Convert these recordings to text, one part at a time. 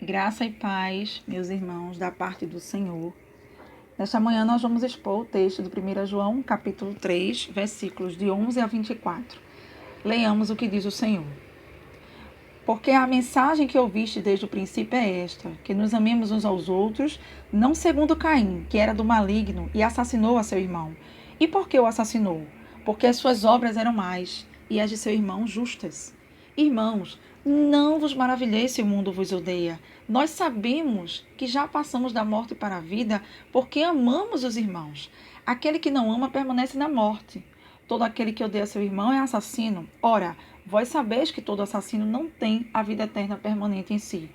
Graça e paz, meus irmãos, da parte do Senhor. Nesta manhã nós vamos expor o texto do 1 João, capítulo 3, versículos de 11 a 24. Leiamos o que diz o Senhor. Porque a mensagem que ouviste desde o princípio é esta, que nos amemos uns aos outros, não segundo Caim, que era do maligno e assassinou a seu irmão. E por que o assassinou? Porque as suas obras eram más e as de seu irmão justas. Irmãos, não vos maravilheis se o mundo vos odeia. Nós sabemos que já passamos da morte para a vida porque amamos os irmãos. Aquele que não ama permanece na morte. Todo aquele que odeia seu irmão é assassino. Ora, vós sabeis que todo assassino não tem a vida eterna permanente em si.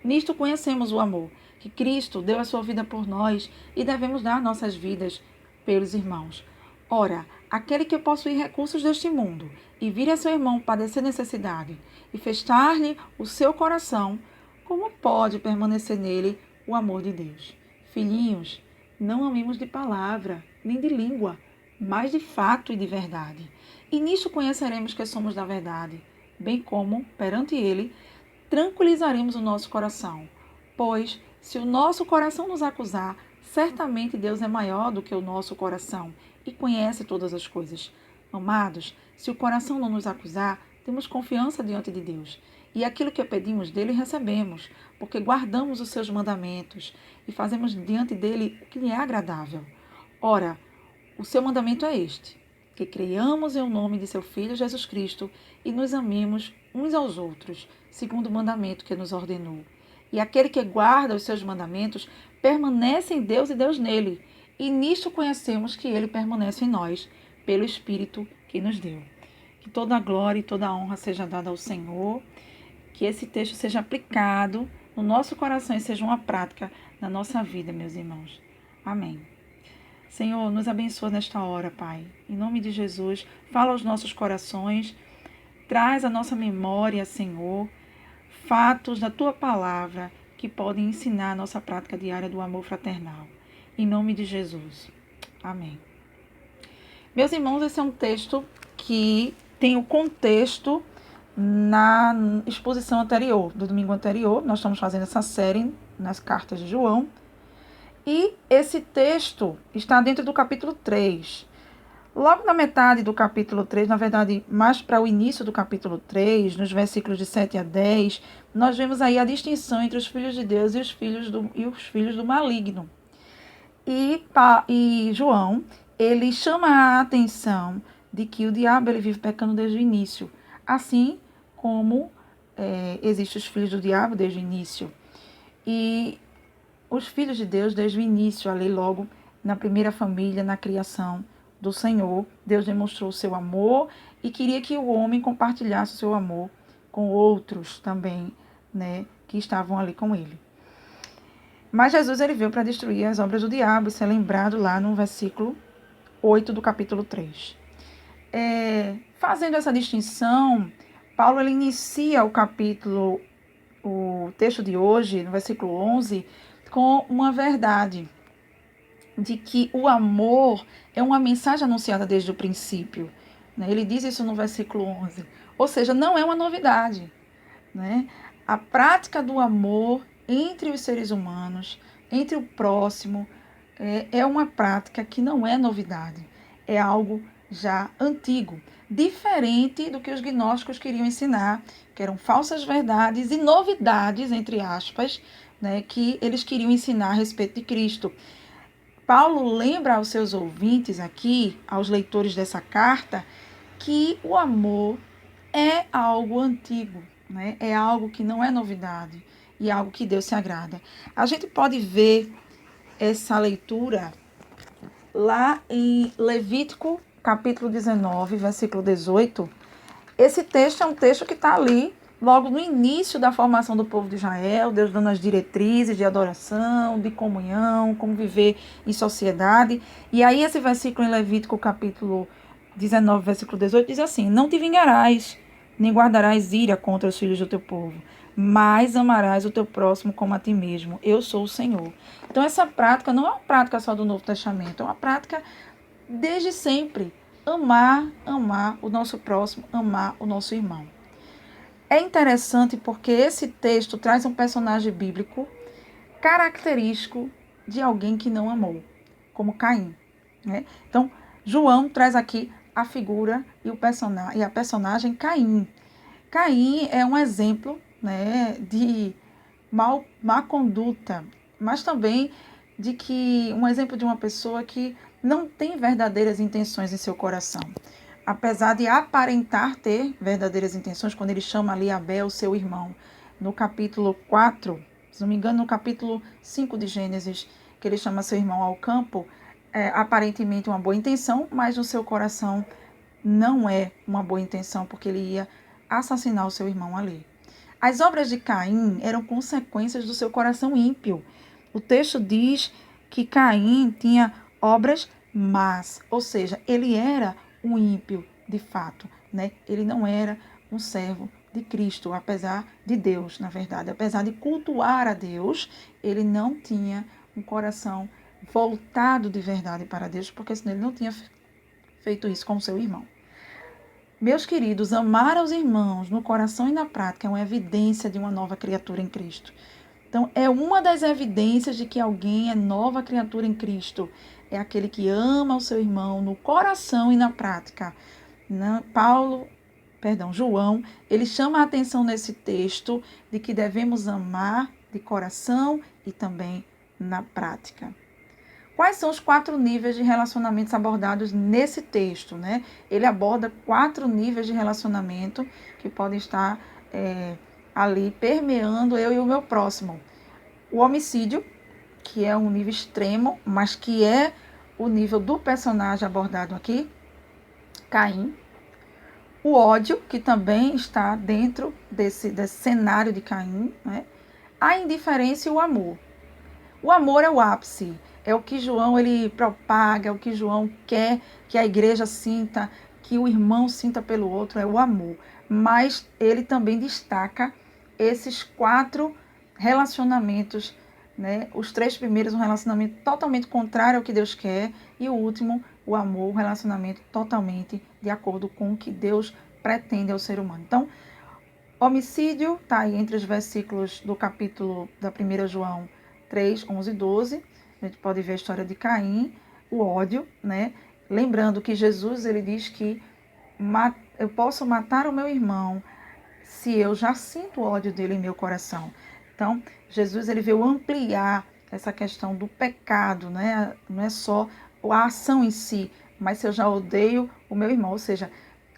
Nisto conhecemos o amor, que Cristo deu a sua vida por nós e devemos dar nossas vidas pelos irmãos. Ora, aquele que possui recursos deste mundo e vir a seu irmão padecer necessidade e festar-lhe o seu coração, como pode permanecer nele o amor de Deus? Filhinhos, não amemos de palavra, nem de língua, mas de fato e de verdade. E nisto conheceremos que somos da verdade, bem como, perante ele, tranquilizaremos o nosso coração. Pois, se o nosso coração nos acusar, certamente Deus é maior do que o nosso coração e conhece todas as coisas. Amados, se o coração não nos acusar, temos confiança diante de Deus. E aquilo que pedimos dele recebemos, porque guardamos os seus mandamentos e fazemos diante dele o que lhe é agradável. Ora, o seu mandamento é este, que creiamos em nome de seu Filho Jesus Cristo e nos amemos uns aos outros, segundo o mandamento que nos ordenou. E aquele que guarda os seus mandamentos permanece em Deus e Deus nele. E nisto conhecemos que ele permanece em nós, pelo Espírito que nos deu. Que toda a glória e toda a honra seja dada ao Senhor, que esse texto seja aplicado no nosso coração e seja uma prática na nossa vida, meus irmãos. Amém. Senhor, nos abençoa nesta hora, Pai. Em nome de Jesus, fala aos nossos corações, traz à nossa memória, Senhor, fatos da Tua palavra que podem ensinar a nossa prática diária do amor fraternal. Em nome de Jesus. Amém. Meus irmãos, esse é um texto que tem o contexto na exposição anterior, do domingo anterior. Nós estamos fazendo essa série nas cartas de João. E esse texto está dentro do capítulo 3. Logo na metade do capítulo 3, na verdade, mais para o início do capítulo 3, nos versículos de 7 a 10, nós vemos aí a distinção entre os filhos de Deus e os filhos do maligno. E João, ele chama a atenção de que o diabo ele vive pecando desde o início, assim como existem os filhos do diabo desde o início. E os filhos de Deus, desde o início, ali logo na primeira família, na criação do Senhor, Deus demonstrou o seu amor e queria que o homem compartilhasse o seu amor com outros também, né, que estavam ali com ele. Mas Jesus ele veio para destruir as obras do diabo, isso é lembrado lá no versículo 8 do capítulo 3. Fazendo essa distinção, Paulo ele inicia o texto de hoje, no versículo 11, com uma verdade de que o amor é uma mensagem anunciada desde o princípio. Né? Ele diz isso no versículo 11. Ou seja, não é uma novidade. Né? A prática do amor entre os seres humanos, entre o próximo, é uma prática que não é novidade. É algo já antigo. Diferente do que os gnósticos queriam ensinar, que eram falsas verdades e novidades, entre aspas, né, que eles queriam ensinar a respeito de Cristo. Paulo lembra aos seus ouvintes aqui, aos leitores dessa carta, que o amor é algo antigo, né? É algo que não é novidade e algo que Deus se agrada. A gente pode ver essa leitura lá em Levítico, capítulo 19, versículo 18. Esse texto é um texto que está ali logo no início da formação do povo de Israel, Deus dando as diretrizes de adoração, de comunhão, como viver em sociedade. E aí esse versículo em Levítico, capítulo 19, versículo 18, diz assim: não te vingarás, nem guardarás ira contra os filhos do teu povo, mas amarás o teu próximo como a ti mesmo. Eu sou o Senhor. Então essa prática não é uma prática só do Novo Testamento, é uma prática desde sempre. Amar o nosso próximo, amar o nosso irmão. É interessante porque esse texto traz um personagem bíblico característico de alguém que não amou, como Caim, né? Então, João traz aqui a figura e a personagem Caim. Caim é um exemplo, né, de má conduta, mas também de que um exemplo de uma pessoa que não tem verdadeiras intenções em seu coração. Apesar de aparentar ter verdadeiras intenções, quando ele chama ali Abel, seu irmão, no capítulo 4, se não me engano, no capítulo 5 de Gênesis, que ele chama seu irmão ao campo, aparentemente uma boa intenção, mas no seu coração não é uma boa intenção, porque ele ia assassinar o seu irmão ali. As obras de Caim eram consequências do seu coração ímpio. O texto diz que Caim tinha obras más, ou seja, ele era um ímpio de fato, né? Ele não era um servo de Cristo, apesar de Deus, na verdade. Apesar de cultuar a Deus, ele não tinha um coração voltado de verdade para Deus, porque senão ele não tinha feito isso com seu irmão. Meus queridos, amar aos irmãos no coração e na prática é uma evidência de uma nova criatura em Cristo. Então, é uma das evidências de que alguém é nova criatura em Cristo. É aquele que ama o seu irmão no coração e na prática. João, ele chama a atenção nesse texto de que devemos amar de coração e também na prática. Quais são os 4 níveis de relacionamentos abordados nesse texto, né? Ele aborda 4 níveis de relacionamento que podem estar ali permeando eu e o meu próximo. O homicídio, que é um nível extremo, mas que é o nível do personagem abordado aqui, Caim. O ódio, que também está dentro desse cenário de Caim, né? A indiferença e o amor. O amor é o ápice, é o que João ele propaga, é o que João quer que a igreja sinta, que o irmão sinta pelo outro, é o amor. Mas ele também destaca esses 4 relacionamentos, né? Os 3 primeiros, um relacionamento totalmente contrário ao que Deus quer, e o último, o amor, um relacionamento totalmente de acordo com o que Deus pretende ao ser humano. Então, homicídio está aí entre os versículos do capítulo da 1 João 3, 11 e 12. A gente pode ver a história de Caim, o ódio, né? Lembrando que Jesus ele diz que eu posso matar o meu irmão se eu já sinto o ódio dele em meu coração. Então, Jesus ele veio ampliar essa questão do pecado, né? Não é só a ação em si, mas se eu já odeio o meu irmão, ou seja,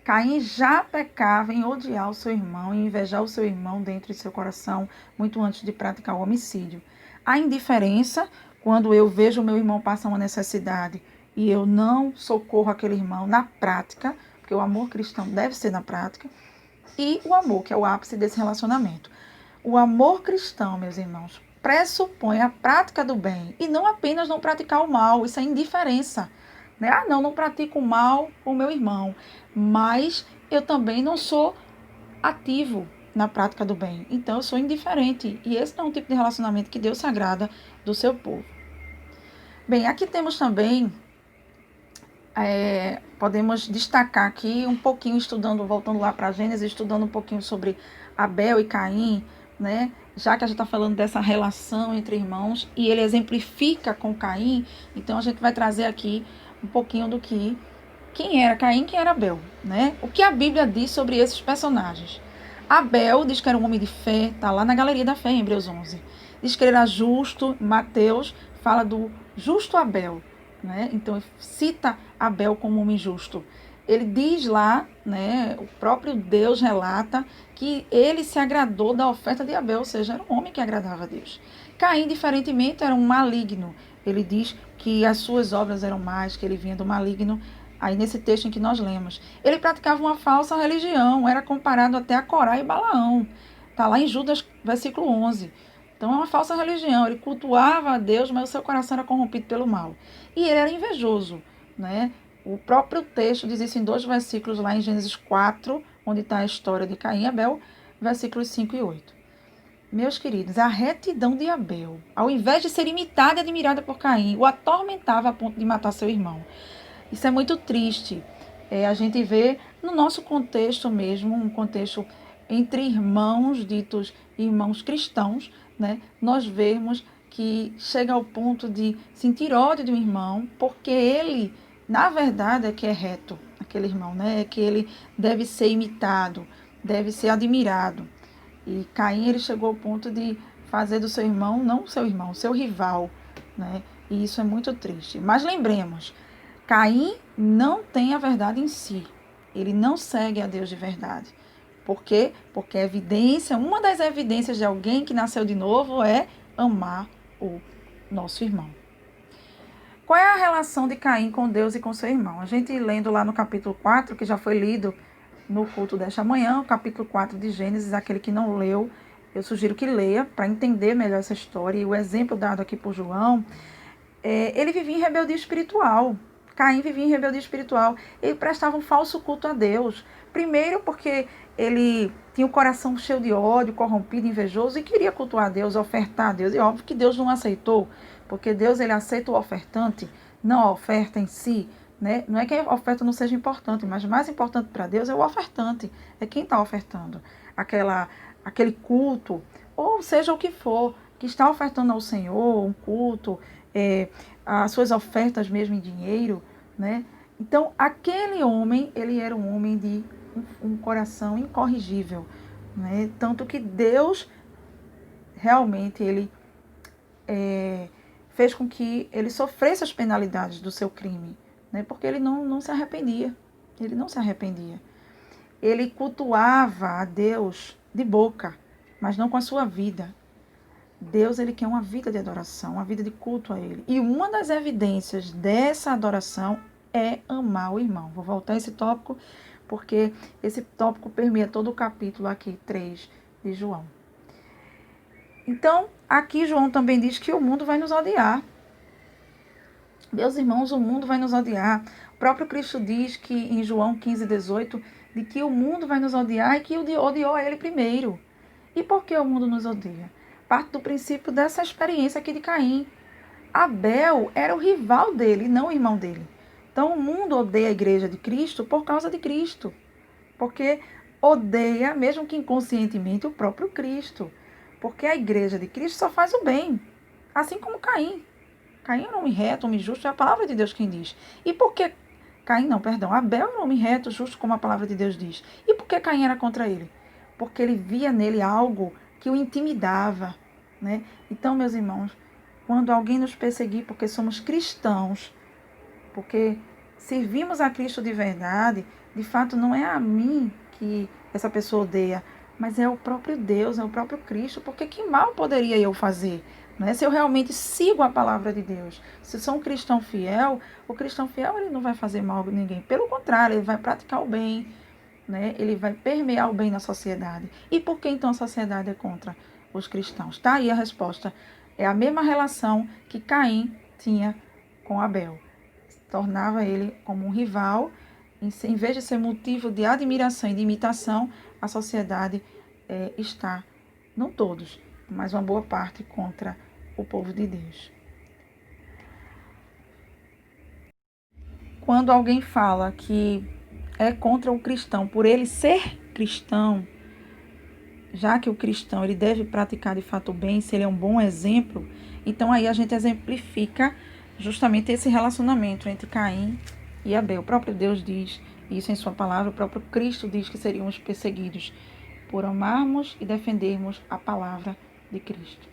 Caim já pecava em odiar o seu irmão, em invejar o seu irmão dentro de seu coração, muito antes de praticar o homicídio. A indiferença, quando eu vejo o meu irmão passar uma necessidade e eu não socorro aquele irmão na prática, porque o amor cristão deve ser na prática, e o amor, que é o ápice desse relacionamento. O amor cristão, meus irmãos, pressupõe a prática do bem e não apenas não praticar o mal, isso é indiferença. Né? Não pratico o mal com o meu irmão, mas eu também não sou ativo na prática do bem. Então, eu sou indiferente. E esse não é um tipo de relacionamento que Deus se agrada do seu povo. Bem, aqui temos também, podemos destacar aqui um pouquinho, voltando lá para Gênesis, estudando um pouquinho sobre Abel e Caim, né? Já que a gente está falando dessa relação entre irmãos, e ele exemplifica com Caim, então a gente vai trazer aqui um pouquinho do que quem era Caim, quem era Abel, né? O que a Bíblia diz sobre esses personagens. Abel diz que era um homem de fé, tá lá na galeria da fé, em Hebreus 11. Diz que ele era justo, Mateus fala do justo Abel, né? Então cita Abel como um homem justo. Ele diz lá, né, o próprio Deus relata que ele se agradou da oferta de Abel, ou seja, era um homem que agradava a Deus. Caim, diferentemente, era um maligno. Ele diz que as suas obras eram más, que ele vinha do maligno. Aí nesse texto em que nós lemos, ele praticava uma falsa religião, era comparado até a Corá e Balaão. Está lá em Judas, versículo 11. Então é uma falsa religião, ele cultuava a Deus, mas o seu coração era corrompido pelo mal. E ele era invejoso, né? O próprio texto diz isso em 2 versículos lá em Gênesis 4, onde está a história de Caim e Abel, versículos 5 e 8. Meus queridos, a retidão de Abel, ao invés de ser imitada e admirada por Caim, o atormentava a ponto de matar seu irmão. Isso é muito triste. A gente vê no nosso contexto mesmo, um contexto entre irmãos, ditos irmãos cristãos, né, nós vemos que chega ao ponto de sentir ódio de um irmão, porque ele, na verdade, é que é reto, aquele irmão, né, é que ele deve ser imitado, deve ser admirado. E Caim, ele chegou ao ponto de fazer do seu irmão, não o seu irmão, o seu rival, né, e isso é muito triste. Mas lembremos, Caim não tem a verdade em si, ele não segue a Deus de verdade. Por quê? Porque a evidência, uma das evidências de alguém que nasceu de novo é amar o nosso irmão. Qual é a relação de Caim com Deus e com seu irmão? A gente lendo lá no capítulo 4, que já foi lido no culto desta manhã, o capítulo 4 de Gênesis, aquele que não leu, eu sugiro que leia para entender melhor essa história. E o exemplo dado aqui por João, ele vivia em rebeldia espiritual. Caim vivia em rebeldia espiritual. Ele prestava um falso culto a Deus. Primeiro porque ele tinha o coração cheio de ódio, corrompido, invejoso e queria cultuar a Deus, ofertar a Deus. E óbvio que Deus não aceitou, porque Deus ele aceita o ofertante, não a oferta em si. Né? Não é que a oferta não seja importante, mas mais importante para Deus é o ofertante, é quem está ofertando aquele culto, ou seja o que for, que está ofertando ao Senhor, um culto, as suas ofertas mesmo em dinheiro, né? Então, aquele homem, ele era um homem de um coração incorrigível, né? Tanto que Deus, realmente, ele fez com que ele sofresse as penalidades do seu crime, né? Porque ele não se arrependia, ele não se arrependia. Ele cultuava a Deus de boca, mas não com a sua vida. Deus, ele quer uma vida de adoração, uma vida de culto a ele. E uma das evidências dessa adoração é amar o irmão. Vou voltar a esse tópico, porque esse tópico permeia todo o capítulo aqui, 3 de João. Então, aqui João também diz que o mundo vai nos odiar. Meus irmãos, o mundo vai nos odiar. O próprio Cristo diz que em João 15:18, de que o mundo vai nos odiar e que odiou a ele primeiro. E por que o mundo nos odeia? Parte do princípio dessa experiência aqui de Caim. Abel era o rival dele, não o irmão dele. Então o mundo odeia a igreja de Cristo por causa de Cristo. Porque odeia, mesmo que inconscientemente, o próprio Cristo. Porque a igreja de Cristo só faz o bem. Assim como Caim. Caim era um homem reto, um homem justo, é a palavra de Deus quem diz. E por que Abel era um homem reto, justo, como a palavra de Deus diz. E por que Caim era contra ele? Porque ele via nele algo que o intimidava, né? Então, meus irmãos, quando alguém nos perseguir porque somos cristãos, porque servimos a Cristo de verdade, de fato não é a mim que essa pessoa odeia, mas é o próprio Deus, é o próprio Cristo, porque que mal poderia eu fazer? Né? Se eu realmente sigo a palavra de Deus, se sou um cristão fiel, o cristão fiel ele não vai fazer mal a ninguém, pelo contrário, ele vai praticar o bem, né? Ele vai permear o bem na sociedade. E por que então a sociedade é contra os cristãos? Tá aí a resposta. É a mesma relação que Caim tinha com Abel. Tornava ele como um rival. Em vez de ser motivo de admiração e de imitação, a sociedade está, não todos, mas uma boa parte contra o povo de Deus. Quando alguém fala que é contra o cristão por ele ser cristão, já que o cristão ele deve praticar de fato o bem, se ele é um bom exemplo, então aí a gente exemplifica justamente esse relacionamento entre Caim e Abel. O próprio Deus diz isso em sua palavra, o próprio Cristo diz que seríamos perseguidos por amarmos e defendermos a palavra de Cristo.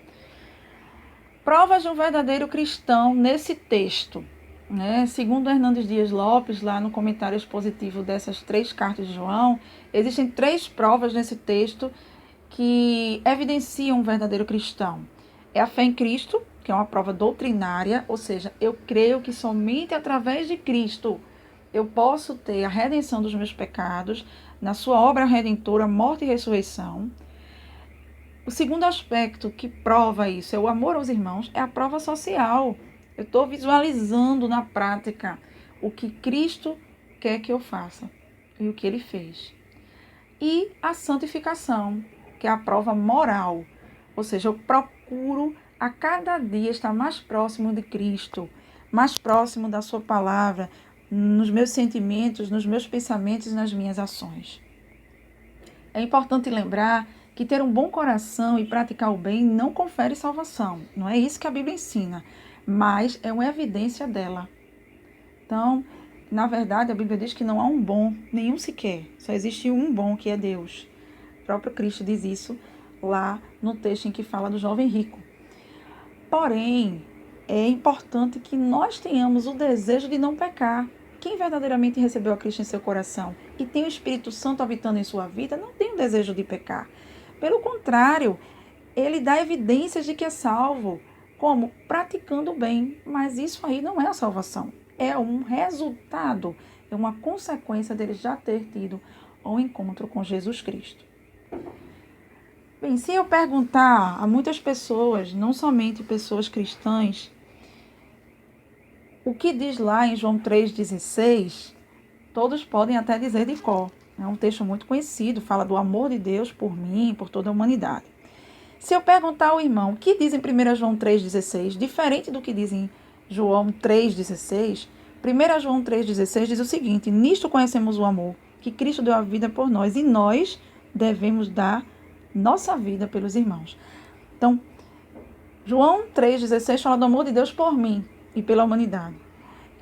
Provas de um verdadeiro cristão nesse texto. Né? Segundo Hernandes Dias Lopes, lá no comentário expositivo dessas 3 cartas de João, existem 3 provas nesse texto que evidenciam um verdadeiro cristão. É a fé em Cristo, que é uma prova doutrinária, ou seja, eu creio que somente através de Cristo eu posso ter a redenção dos meus pecados, na sua obra redentora, morte e ressurreição. O segundo aspecto que prova isso é o amor aos irmãos, é a prova social. Eu estou visualizando na prática o que Cristo quer que eu faça e o que ele fez. E a santificação, que é a prova moral. Ou seja, eu procuro a cada dia estar mais próximo de Cristo, mais próximo da sua palavra, nos meus sentimentos, nos meus pensamentos e nas minhas ações. É importante lembrar que ter um bom coração e praticar o bem não confere salvação. Não é isso que a Bíblia ensina, mas é uma evidência dela. Então, na verdade, a Bíblia diz que não há um bom, nenhum sequer. Só existe um bom, que é Deus. O próprio Cristo diz isso lá no texto em que fala do jovem rico. Porém, é importante que nós tenhamos o desejo de não pecar. Quem verdadeiramente recebeu a Cristo em seu coração e tem o Espírito Santo habitando em sua vida, não tem o desejo de pecar. Pelo contrário, ele dá evidências de que é salvo, como praticando o bem. Mas isso aí não é a salvação. É um resultado, é uma consequência dele já ter tido um encontro com Jesus Cristo. Bem, se eu perguntar a muitas pessoas, não somente pessoas cristãs, o que diz lá em João 3,16, todos podem até dizer de cor. É um texto muito conhecido, fala do amor de Deus por mim e por toda a humanidade. Se eu perguntar ao irmão o que diz em 1 João 3,16, diferente do que diz em João 3,16, 1 João 3,16 diz o seguinte: nisto conhecemos o amor, que Cristo deu a vida por nós, e nós devemos dar nossa vida pelos irmãos. Então, João 3,16 fala do amor de Deus por mim e pela humanidade.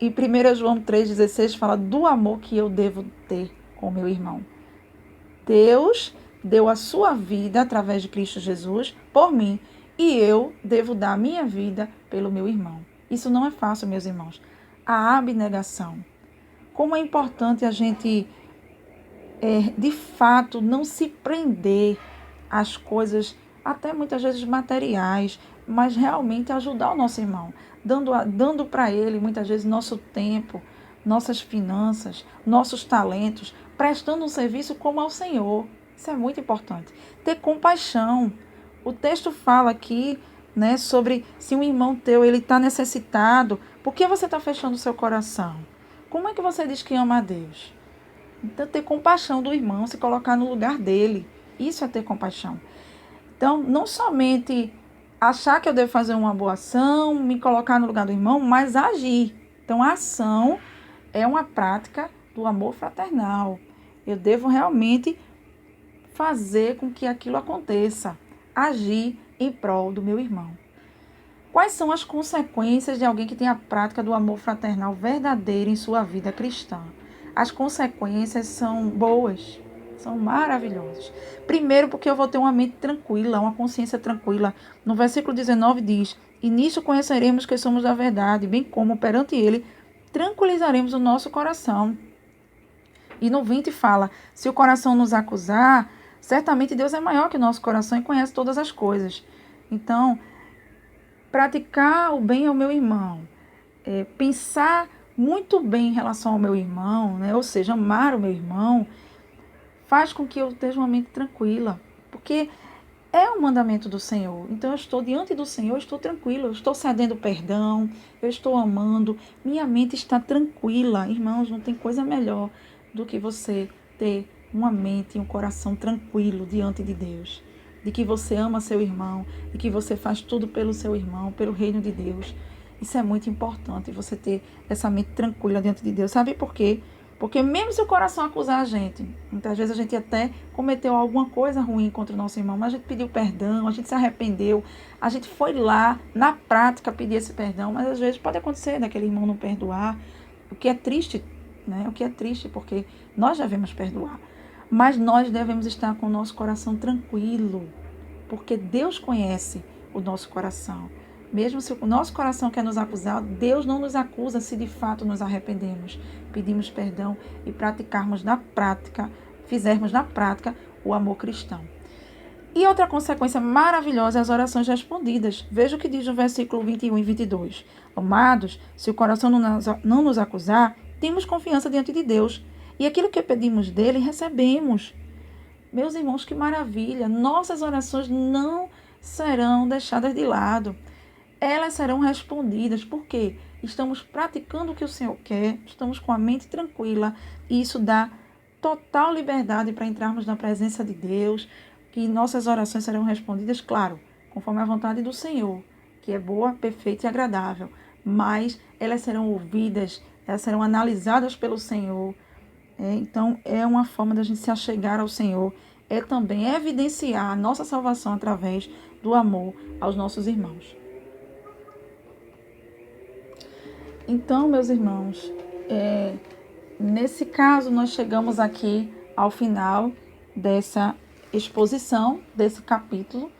E 1 João 3,16 fala do amor que eu devo ter com o meu irmão. Deus deu a sua vida através de Cristo Jesus por mim, e eu devo dar a minha vida pelo meu irmão. Isso não é fácil, meus irmãos. A abnegação. Como é importante a gente, de fato, não se prender às coisas, até muitas vezes materiais, mas realmente ajudar o nosso irmão, dando para ele, muitas vezes, nosso tempo, nossas finanças, nossos talentos, prestando um serviço como ao Senhor. Isso é muito importante. Ter compaixão. O texto fala aqui, né, sobre se um irmão teu está necessitado, por que você está fechando o seu coração? Como é que você diz que ama a Deus? Então, ter compaixão do irmão, se colocar no lugar dele. Isso é ter compaixão. Então, não somente achar que eu devo fazer uma boa ação, me colocar no lugar do irmão, mas agir. Então, a ação é uma prática do amor fraternal. Eu devo realmente fazer com que aquilo aconteça, agir em prol do meu irmão. Quais são as consequências de alguém que tem a prática do amor fraternal verdadeiro em sua vida cristã? As consequências são boas, são maravilhosas. Primeiro, porque eu vou ter uma mente tranquila, uma consciência tranquila. No versículo 19 diz: e nisto conheceremos que somos da verdade, bem como perante ele tranquilizaremos o nosso coração. E no 20 fala: se o coração nos acusar, certamente Deus é maior que o nosso coração e conhece todas as coisas. Então, praticar o bem ao meu irmão, pensar muito bem em relação ao meu irmão, né? Ou seja, amar o meu irmão, faz com que eu esteja uma mente tranquila, porque é um mandamento do Senhor. Então eu estou diante do Senhor, eu estou tranquila, eu estou cedendo perdão, eu estou amando, minha mente está tranquila. Irmãos, não tem coisa melhor do que você ter uma mente e um coração tranquilo diante de Deus, de que você ama seu irmão, de que você faz tudo pelo seu irmão, pelo reino de Deus. Isso é muito importante, você ter essa mente tranquila diante de Deus. Sabe por quê? Porque mesmo se o coração acusar a gente, muitas vezes a gente até cometeu alguma coisa ruim contra o nosso irmão, mas a gente pediu perdão, a gente se arrependeu, a gente foi lá, na prática, pedir esse perdão, mas às vezes pode acontecer daquele irmão não perdoar, o que é triste, né? O que é triste, porque nós devemos perdoar. Mas nós devemos estar com o nosso coração tranquilo, porque Deus conhece o nosso coração. Mesmo se o nosso coração quer nos acusar, Deus não nos acusa se de fato nos arrependemos, pedimos perdão e praticarmos na prática, fizermos na prática o amor cristão. E outra consequência maravilhosa é as orações respondidas. Veja o que diz no versículo 21 e 22. Amados, se o coração não nos acusar, temos confiança diante de Deus. E aquilo que pedimos dele, recebemos. Meus irmãos, que maravilha! Nossas orações não serão deixadas de lado. Elas serão respondidas. Por quê? Estamos praticando o que o Senhor quer, estamos com a mente tranquila, e isso dá total liberdade para entrarmos na presença de Deus, que nossas orações serão respondidas, claro, conforme a vontade do Senhor, que é boa, perfeita e agradável, mas elas serão ouvidas, elas serão analisadas pelo Senhor. Então, é uma forma da gente se achegar ao Senhor, é também evidenciar a nossa salvação através do amor aos nossos irmãos. Então, meus irmãos, nesse caso, nós chegamos aqui ao final dessa exposição, desse capítulo.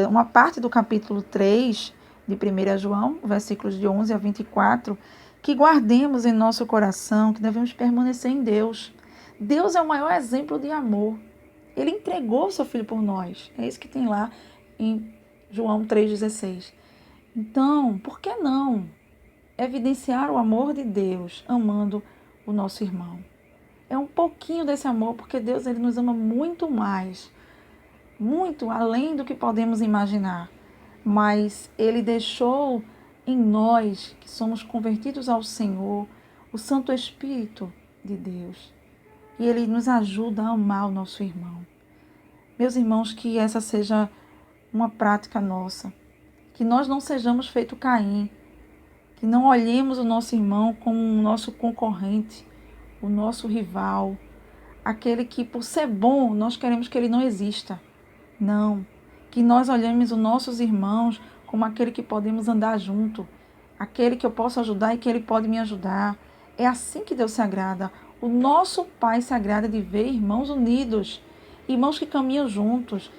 Uma parte do capítulo 3 de 1 João, versículos de 11 a 24, que guardemos em nosso coração, que devemos permanecer em Deus. Deus é o maior exemplo de amor. Ele entregou o seu Filho por nós. É isso que tem lá em João 3,16. Então, por que não evidenciar o amor de Deus amando o nosso irmão? É um pouquinho desse amor, porque Deus ele nos ama muito mais, muito além do que podemos imaginar. Mas Ele deixou em nós, que somos convertidos ao Senhor, o Santo Espírito de Deus. E Ele nos ajuda a amar o nosso irmão. Meus irmãos, que essa seja uma prática nossa. Que nós não sejamos feito Caim. Que não olhemos o nosso irmão como o nosso concorrente, o nosso rival, aquele que, por ser bom, nós queremos que ele não exista. Não. Que nós olhemos os nossos irmãos como aquele que podemos andar junto, aquele que eu posso ajudar e que ele pode me ajudar. É assim que Deus se agrada. O nosso Pai se agrada de ver irmãos unidos, irmãos que caminham juntos.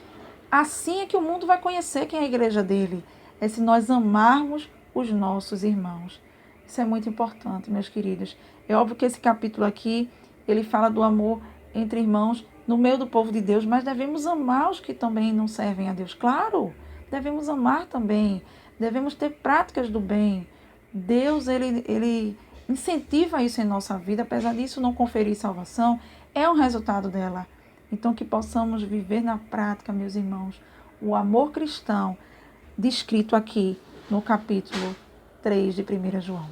Assim é que o mundo vai conhecer quem é a igreja dele. É se nós amarmos os nossos irmãos. Isso é muito importante, meus queridos. É óbvio que esse capítulo aqui, ele fala do amor entre irmãos no meio do povo de Deus, mas devemos amar os que também não servem a Deus. Claro, devemos amar também. Devemos ter práticas do bem. Deus, ele incentiva isso em nossa vida, apesar disso não conferir salvação, é um resultado dela. Então, que possamos viver na prática, meus irmãos, o amor cristão descrito aqui no capítulo 3 de 1 João.